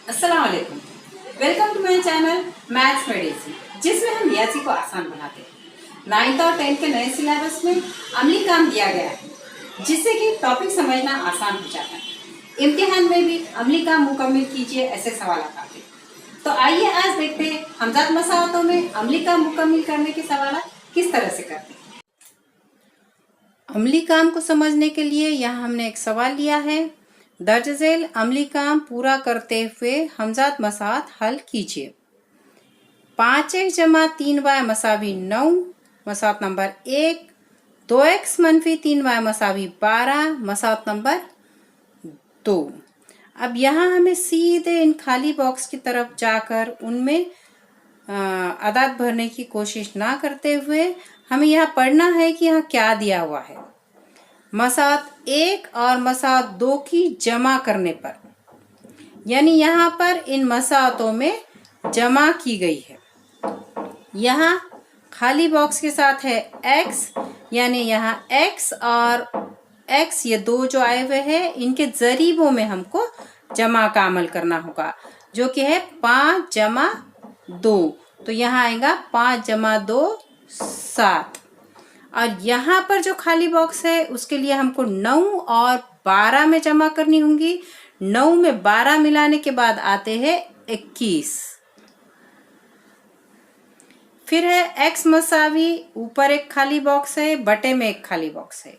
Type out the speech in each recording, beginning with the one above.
अस्सलाम वालेकुम। Welcome to my channel maths मेडिसी, जिसमें हम रियाजी को आसान बनाते हैं। 9th और 10th के नए सिलेबस में अमली काम दिया गया है, जिससे कि टॉपिक समझना आसान हो जाता है। इम्तिहान में भी अमली काम मुकम्मल कीजिए ऐसे सवाल आते हैं। तो आइए आज देखते हैं हमजात मसावतों में अमली काम मुकम्मल करने के सवाल किस तरह से करते हैं। अमली काम को समझने के लिए यहाँ हमने एक सवाल लिया है। दर्ज झेल अमली काम पूरा करते हुए हमजात मसावत हल कीजिए। 5x जमा 3y मसावी 9, मसावत नंबर 1। 2x मनफी 3y मसावी 12, मसावत नंबर 2। अब यहाँ हमें सीधे इन खाली बॉक्स की तरफ जाकर उनमें अदाद भरने की कोशिश ना करते हुए हमें यहाँ पढ़ना है कि यहाँ क्या दिया हुआ है। मसावत 1 और मसावत 2 की जमा करने पर, यानी यहाँ पर इन मसावतों में जमा की गई है। यहाँ खाली बॉक्स के साथ है x, यानी यहाँ x और x ये दो जो आए हुए हैं इनके जरीबों में हमको जमा का अमल करना होगा, जो कि है 5 जमा 2। तो यहाँ आएगा 5 जमा 2 7। और यहाँ पर जो खाली बॉक्स है उसके लिए हमको 9 और 12 में जमा करनी होंगी। 9 में 12 मिलाने के बाद आते हैं 21। फिर है x मसावी, ऊपर एक खाली बॉक्स है, बटे में एक खाली बॉक्स है।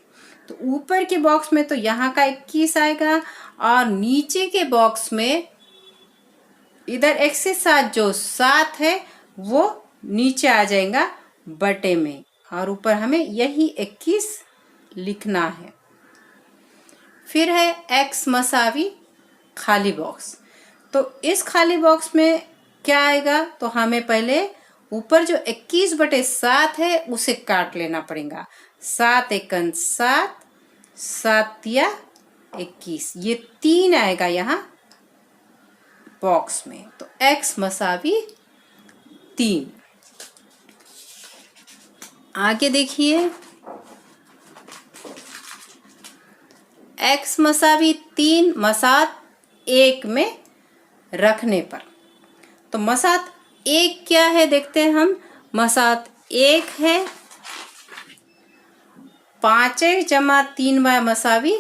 तो ऊपर के बॉक्स में तो यहाँ का 21 आएगा और नीचे के बॉक्स में इधर x के साथ जो 7 है वो नीचे आ जाएगा बटे में, और ऊपर हमें यही 21 लिखना है। फिर है x मसावी खाली बॉक्स। तो इस खाली बॉक्स में क्या आएगा, तो हमें पहले ऊपर जो 21 बटे 7 है उसे काट लेना पड़ेगा। 7 एकन 7, 7 या 21, ये 3 आएगा यहाँ बॉक्स में। तो x मसावी 3। आगे देखिए, x मसावी 3 मसात 1 में रखने पर, तो मसात 1 क्या है देखते हैं हम। मसात 1 है 5x जमा 3y मसावी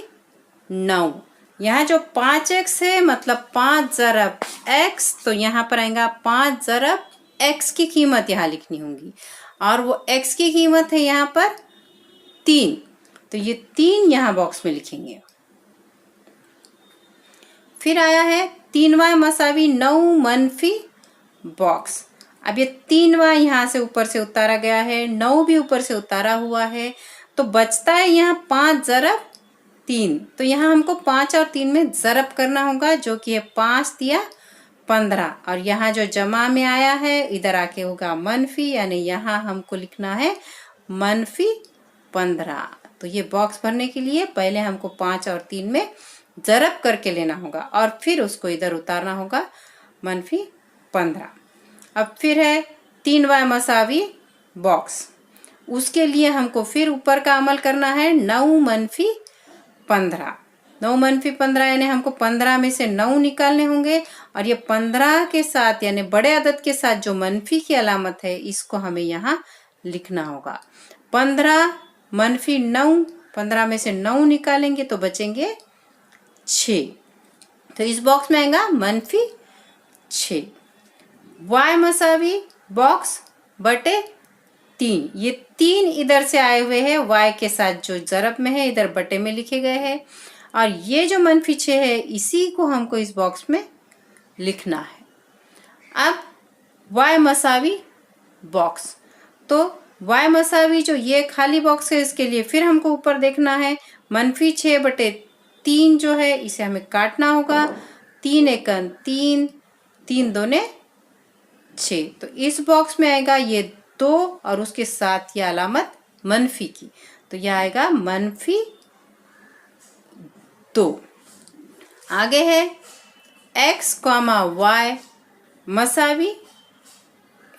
9। यहाँ जो 5x है मतलब 5 ज़रब x, तो यहाँ पर आएगा 5 ज़रब x की कीमत यहाँ लिखनी होगी, और वो x की कीमत है यहाँ पर 3। तो ये 3 यहाँ बॉक्स में लिखेंगे। फिर आया है 3y मसावी 9 मनफी बॉक्स। अब ये 3y यहाँ से ऊपर से उतारा गया है, 9 भी ऊपर से उतारा हुआ है, तो बचता है यहाँ 5 ज़रब 3। तो यहाँ हमको 5 और 3 में ज़रब करना होगा, जो कि है 5 दिया 15, और यहाँ जो जमा में आया है इधर आके होगा मनफी, यानी यहाँ हमको लिखना है मनफी 15। तो ये बॉक्स भरने के लिए पहले हमको 5 और 3 में ज़रब करके लेना होगा और फिर उसको इधर उतारना होगा मनफी 15। अब फिर है 3y मसावी बॉक्स, उसके लिए हमको फिर ऊपर का अमल करना है 9 मनफी 15। 9 मनफी 15 यानी हमको 15 में से 9 निकालने होंगे, और ये 15 के साथ यानी बड़े अदद के साथ जो मनफी की अलामत है इसको हमें यहाँ लिखना होगा। 15 मनफी 9, 15 में से 9 निकालेंगे तो बचेंगे 6। तो इस बॉक्स में आएगा मनफी 6। y मसावी बॉक्स बटे 3, ये 3 इधर से आए हुए हैं y के साथ जो ज़रब में है इधर बटे में लिखे गए हैं, और ये जो मनफी 6 है इसी को हमको इस बॉक्स में लिखना है। अब y मसावी बॉक्स, तो y मसावी जो ये खाली बॉक्स है इसके लिए फिर हमको ऊपर देखना है मनफी 6 बटे 3 जो है इसे हमें काटना होगा। 3 एकन 3, 3 दूने 6। तो इस बॉक्स में आएगा ये 2 और उसके साथ ये अलामत मनफी की, तो यह आएगा मनफी 2। आगे है x, y मसावी,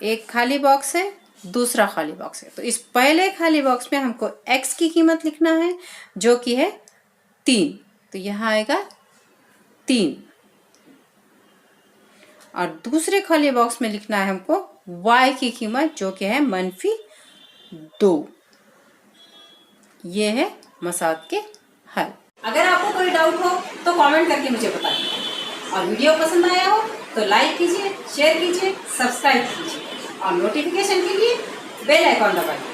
एक खाली बॉक्स है दूसरा खाली बॉक्स है। तो इस पहले खाली बॉक्स में हमको x की कीमत लिखना है जो कि है 3, तो यहाँ आएगा 3। और दूसरे खाली बॉक्स में लिखना है हमको y की कीमत जो कि है -2। ये है मसाद के हल। अगर आपको कोई डाउट हो तो कमेंट करके मुझे बताइए और वीडियो पसंद आया हो तो लाइक कीजिए, शेयर कीजिए, सब्सक्राइब कीजिए और नोटिफिकेशन के लिए बेल आइकॉन दबाइए।